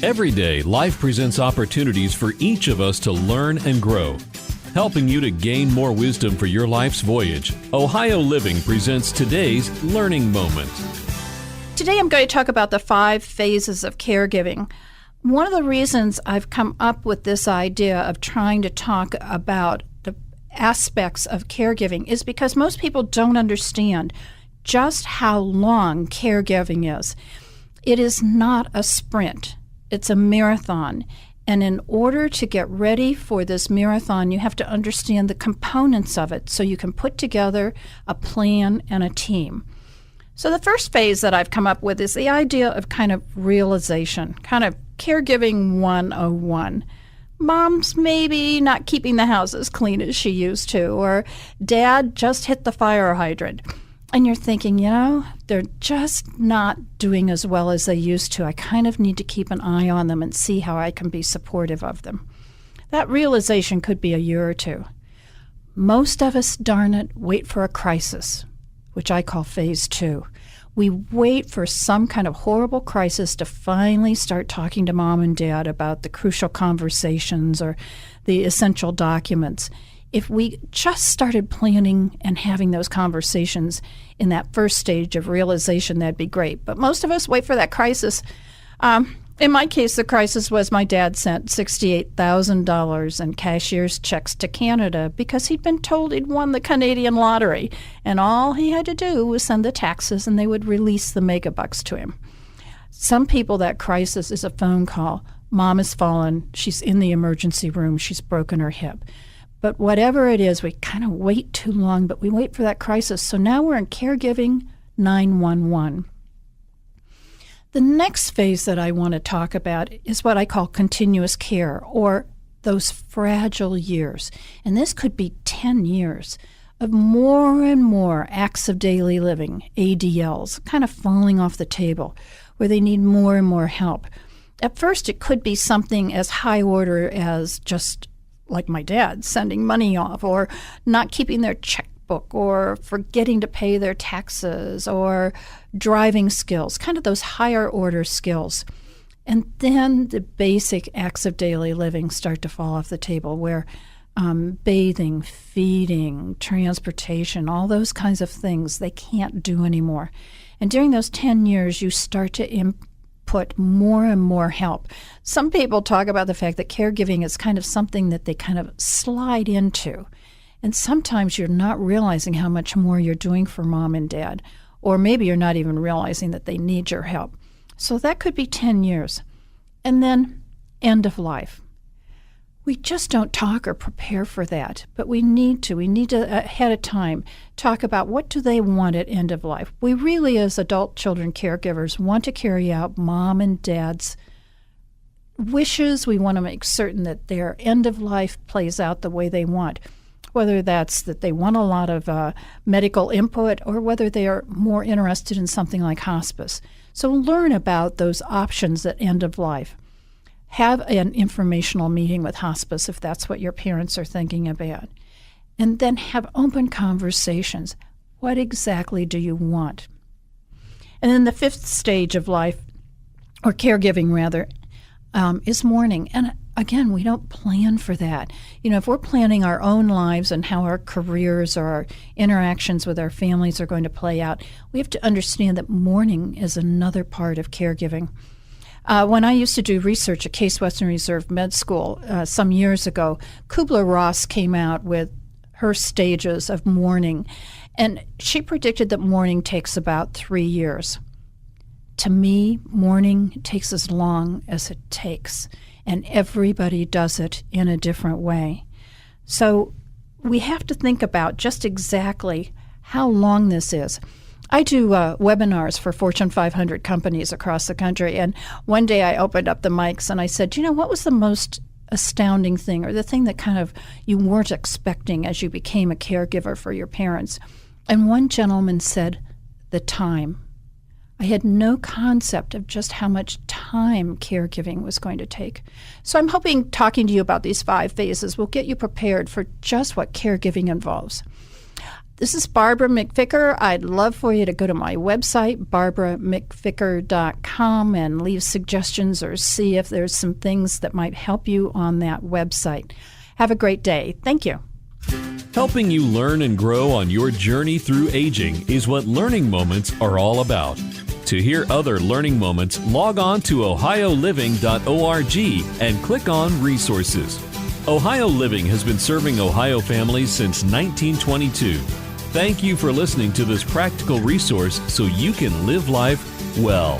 Every day, life presents opportunities for each of us to learn and grow. Helping you to gain more wisdom for your life's voyage, Ohio Living presents today's Learning Moment. Today I'm going to talk about the 5 phases of caregiving. One of the reasons I've come up with this idea of trying to talk about the aspects of caregiving is because most people don't understand just how long caregiving is. It is not a sprint. It's a marathon. And in order to get ready for this marathon, you have to understand the components of it so you can put together a plan and a team. So the first phase that I've come up with is the idea of kind of realization, kind of caregiving 101. Mom's maybe not keeping the house as clean as she used to, or Dad just hit the fire hydrant. And you're thinking, they're just not doing as well as they used to. I kind of need to keep an eye on them and see how I can be supportive of them. That realization could be a year or two. Most of us, darn it, wait for a crisis, which I call phase 2. We wait for some kind of horrible crisis to finally start talking to Mom and Dad about the crucial conversations or the essential documents. If we just started planning and having those conversations in that first stage of realization, that'd be great. But most of us wait for that crisis. In my case, the crisis was my dad sent $68,000 in cashier's checks to Canada because he'd been told he'd won the Canadian lottery, and all he had to do was send the taxes and they would release the megabucks to him. Some people, that crisis is a phone call. Mom has fallen. She's in the emergency room. She's broken her hip. But whatever it is, we kind of wait too long, but we wait for that crisis. So now we're in caregiving 911. The next phase that I want to talk about is what I call continuous care, or those fragile years. And this could be 10 years of more and more acts of daily living, ADLs, kind of falling off the table, where they need more and more help. At first, it could be something as high order as just like my dad, sending money off, or not keeping their checkbook, or forgetting to pay their taxes, or driving skills, kind of those higher order skills. And then the basic acts of daily living start to fall off the table, where bathing, feeding, transportation, all those kinds of things they can't do anymore. And during those 10 years, you start to put more and more help. Some people talk about the fact that caregiving is kind of something that they kind of slide into. And sometimes you're not realizing how much more you're doing for Mom and Dad, or maybe you're not even realizing that they need your help. So that could be 10 years. And then end of life. We just don't talk or prepare for that, but we need to. We need to, ahead of time, talk about what do they want at end of life. We really, as adult children caregivers, want to carry out Mom and Dad's wishes. We want to make certain that their end of life plays out the way they want, whether that's that they want a lot of medical input or whether they are more interested in something like hospice. So learn about those options at end of life. Have an informational meeting with hospice if that's what your parents are thinking about. And then have open conversations. What exactly do you want? And then the 5th stage of life, or caregiving rather, is mourning. And again, we don't plan for that. If we're planning our own lives and how our careers or our interactions with our families are going to play out, we have to understand that mourning is another part of caregiving. When I used to do research at Case Western Reserve Med School some years ago, Kubler-Ross came out with her stages of mourning, and she predicted that mourning takes about 3 years. To me, mourning takes as long as it takes, and everybody does it in a different way. So we have to think about just exactly how long this is. I do webinars for Fortune 500 companies across the country, and one day I opened up the mics and I said, what was the most astounding thing, or the thing that kind of you weren't expecting as you became a caregiver for your parents? And one gentleman said, the time. I had no concept of just how much time caregiving was going to take. So I'm hoping talking to you about these 5 phases will get you prepared for just what caregiving involves. This is Barbara McVicker. I'd love for you to go to my website, barbaramcvicker.com, and leave suggestions or see if there's some things that might help you on that website. Have a great day. Thank you. Helping you learn and grow on your journey through aging is what Learning Moments are all about. To hear other Learning Moments, log on to ohioliving.org and click on Resources. Ohio Living has been serving Ohio families since 1922. Thank you for listening to this practical resource so you can live life well.